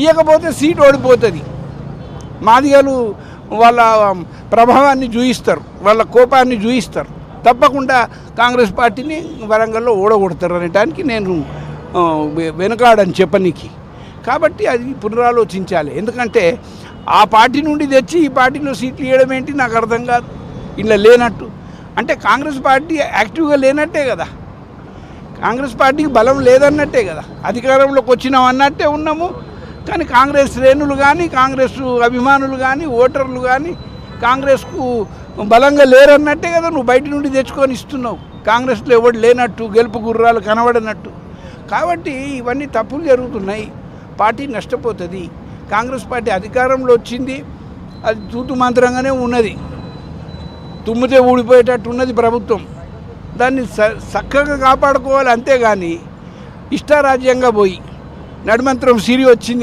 ఇవ్వకపోతే సీట్ ఓడిపోతుంది. మాదిగలు వాళ్ళ ప్రభావాన్ని చూయిస్తారు, వాళ్ళ కోపాన్ని చూయిస్తారు. తప్పకుండా కాంగ్రెస్ పార్టీని వరంగల్లో ఓడగొడతారు అనడానికి నేను వెనుకాడని చెప్పనీకి. కాబట్టి అది పునరాలోచించాలి. ఎందుకంటే ఆ పార్టీ నుండి తెచ్చి ఈ పార్టీలో సీట్లు ఇవ్వడం ఏంటి నాకు అర్థం కాదు. ఇలా లేనట్టు అంటే కాంగ్రెస్ పార్టీ యాక్టివ్గా లేనట్టే కదా, కాంగ్రెస్ పార్టీకి బలం లేదన్నట్టే కదా. అధికారంలోకి వచ్చినాం అన్నట్టే ఉన్నాము, కానీ కాంగ్రెస్ శ్రేణులు కానీ కాంగ్రెస్ అభిమానులు కానీ ఓటర్లు కానీ కాంగ్రెస్కు బలంగా లేరన్నట్టే కదా నువ్వు బయట నుండి తెచ్చుకొని ఇస్తున్నావు. కాంగ్రెస్లో ఎవడు లేనట్టు, గెలుపు గుర్రాలు కనబడినట్టు. కాబట్టి ఇవన్నీ తప్పులు జరుగుతున్నాయి, పార్టీ నష్టపోతుంది. కాంగ్రెస్ పార్టీ అధికారంలో వచ్చింది, అది తూతు మంత్రంగానే ఉన్నది, తుమ్మితే ఊడిపోయేటట్టు ఉన్నది ప్రభుత్వం. దాన్ని చక్కగా కాపాడుకోవాలి. అంతేగాని ఇష్టారాజ్యంగా పోయి నడిమంత్రం సిరి వచ్చింది